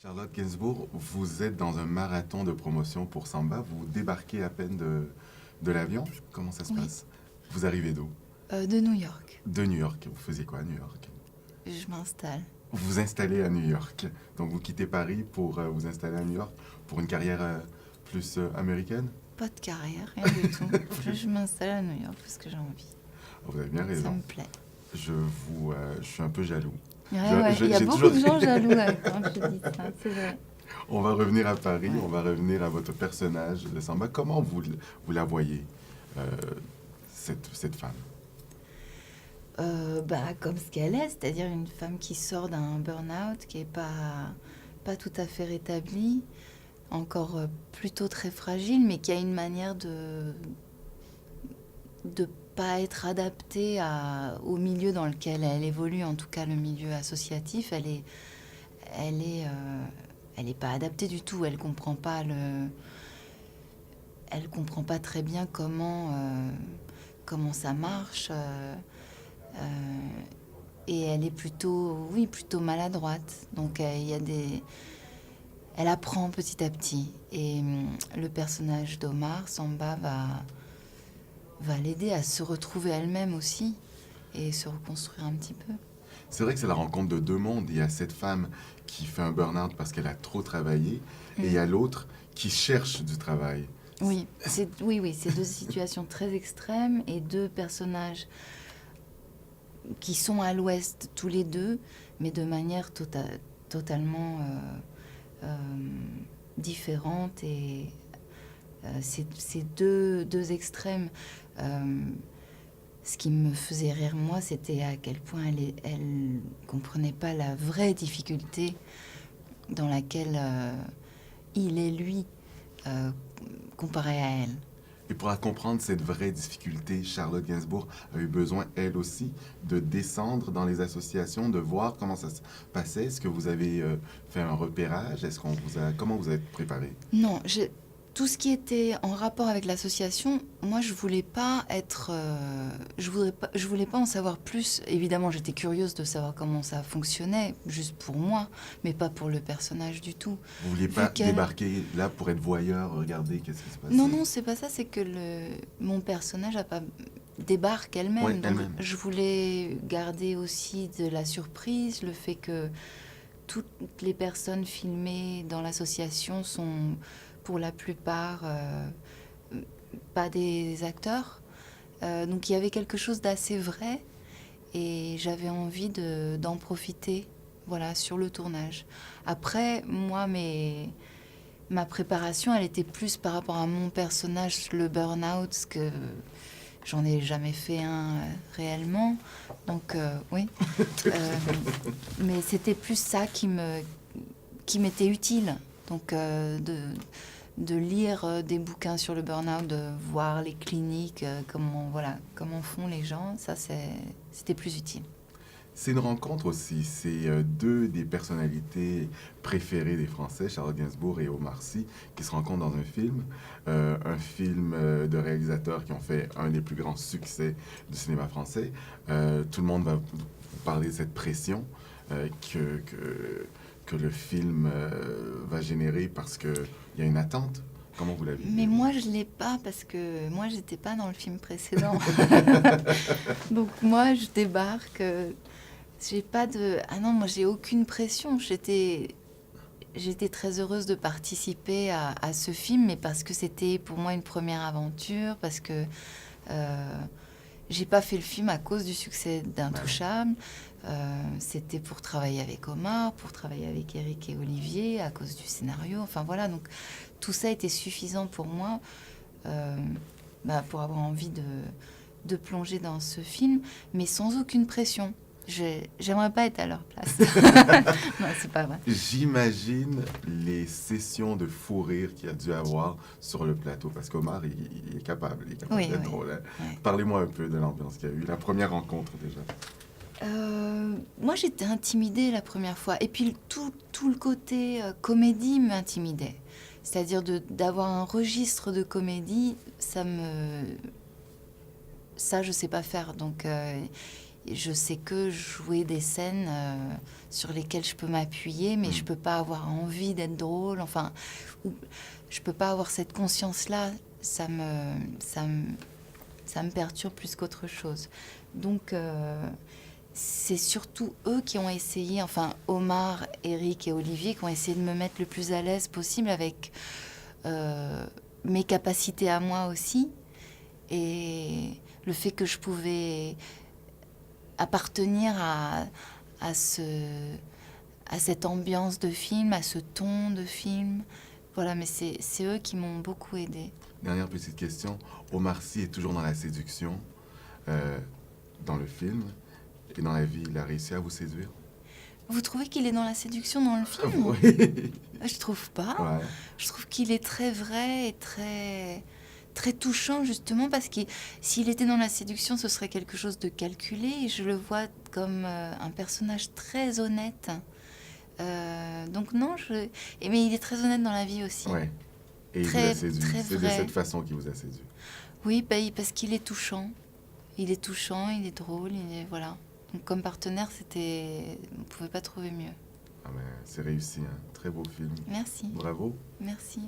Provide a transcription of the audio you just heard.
Charlotte Gainsbourg, vous êtes dans un marathon de promotion pour Samba. Vous débarquez à peine de l'avion. Comment ça se Oui, passe? Vous arrivez d'où? de New York. De New York. Vous faisiez quoi à New York? Je m'installe. Vous vous installez à New York. Donc vous quittez Paris pour vous installer à New York pour une carrière plus américaine? Pas de carrière, rien du tout. Je m'installe à New York parce que j'ai envie. Vous avez bien Ça raison. me plaît. Je suis un peu jaloux. Ouais, ouais. Il y a J'ai beaucoup toujours de gens jaloux quand je dis ça, c'est vrai. On va revenir à Paris, Ouais. on va revenir à votre personnage de Samba. Comment vous la voyez, euh, cette femme? Comme ce qu'elle est, c'est-à-dire une femme qui sort d'un burn-out, qui est pas tout à fait rétablie, encore plutôt très fragile, mais qui a une manière de pas être adaptée au milieu dans lequel elle évolue, en tout cas le milieu associatif. Elle est, elle est pas adaptée du tout. Elle comprend pas très bien comment ça marche. Et elle est plutôt maladroite. Donc il y a elle apprend petit à petit. Et le personnage d'Omar, Samba, va l'aider à se retrouver elle-même aussi et se reconstruire un petit peu. C'est vrai que c'est la rencontre de deux mondes. Il y a cette femme qui fait un burn-out parce qu'elle a trop travaillé, et il y a l'autre qui cherche du travail. Oui, c'est deux situations très extrêmes et deux personnages qui sont à l'ouest tous les deux, mais de manière totalement euh, différente. Et ces deux extrêmes, ce qui me faisait rire, moi, c'était à quel point elle comprenait pas la vraie difficulté dans laquelle il est, lui, euh, comparé à elle. Et pour comprendre cette vraie difficulté, Charlotte Gainsbourg a eu besoin, elle aussi, de descendre dans les associations, de voir comment ça se passait. Est-ce que vous avez fait un repérage? Comment vous êtes préparé? Non, tout ce qui était en rapport avec l'association, moi je voulais pas je voulais pas en savoir plus. Évidemment, j'étais curieuse de savoir comment ça fonctionnait, juste pour moi, mais pas pour le personnage du tout. Vous vouliez Vu pas qu'elle, débarquer là pour être voyeur, regarder qu'est-ce qui se non, passait? non, c'est pas ça. C'est que mon personnage a pas débarque Oui, elle-même. Donc elle-même. je voulais garder aussi de la surprise, le fait que toutes les personnes filmées dans l'association sont pour la plupart pas des acteurs. Donc il y avait quelque chose d'assez vrai et j'avais envie d'en profiter, voilà, sur le tournage. Après, moi, ma préparation, elle était plus par rapport à mon personnage, le burn-out, parce que j'en ai jamais fait un réellement. Donc oui. Euh, mais c'était plus ça qui m'était utile. Donc de lire des bouquins sur le burn-out, de voir les cliniques, comment font les gens, c'était plus utile. C'est une rencontre aussi. C'est deux des personnalités préférées des Français, Charlotte Gainsbourg et Omar Sy, qui se rencontrent dans un film de réalisateurs qui ont fait un des plus grands succès du cinéma français. Tout le monde va vous parler de cette pression euh, que, que, que le film va générer parce qu'il y a une attente. Comment vous l'avez Mais vécu? moi, je l'ai pas parce que moi, j'étais pas dans le film précédent. Donc moi, je débarque. J'ai pas de. Ah non, moi, j'ai aucune pression. J'étais très heureuse de participer à ce film, mais parce que c'était pour moi une première aventure, parce que euh, j'ai pas fait le film à cause du succès d'Intouchable. C'était pour travailler avec Omar, pour travailler avec Eric et Olivier, à cause du scénario. Enfin voilà, donc tout ça était suffisant pour moi, euh, pour avoir envie de plonger dans ce film, mais sans aucune pression. J'aimerais pas être à leur place. Non, c'est pas vrai. J'imagine les sessions de fou rire qu'il y a dû avoir sur le plateau, parce qu'Omar, il est capable, Oui, d'être oui. drôle, hein. Ouais. Parlez-moi un peu de l'ambiance qu'il y a eu, la première rencontre déjà. Moi, j'étais intimidée la première fois. Et puis, tout le côté comédie m'intimidait. C'est-à-dire d'avoir un registre de comédie, ça, je sais pas faire. Donc, je sais que jouer des scènes sur lesquelles je peux m'appuyer, mais je peux pas avoir envie d'être drôle. Enfin, je peux pas avoir cette conscience-là. Ça me perturbe plus qu'autre chose. Donc, c'est surtout eux qui ont essayé, enfin Omar, Eric et Olivier, qui ont essayé de me mettre le plus à l'aise possible avec mes capacités à moi aussi. Et le fait que je pouvais appartenir à cette ambiance de film, à ce ton de film. Voilà, mais c'est eux qui m'ont beaucoup aidée. Dernière petite question. Omar Sy est toujours dans la séduction dans le film. Et dans la vie, il a réussi à vous séduire? Vous trouvez qu'il est dans la séduction dans le film? Oui. Je trouve pas. Ouais. Je trouve qu'il est très vrai et très touchant, justement, parce que s'il était dans la séduction, ce serait quelque chose de calculé. Et je le vois comme un personnage très honnête. Donc non, mais il est très honnête dans la vie aussi. Ouais. Et il vous a séduit. C'est de cette façon qu'il vous a séduit. Oui, parce qu'il est touchant. Il est touchant, il est drôle, voilà. Donc comme partenaire, on ne pouvait pas trouver mieux. Ah ben, c'est réussi, hein. Très beau film. Merci. Bravo. Merci.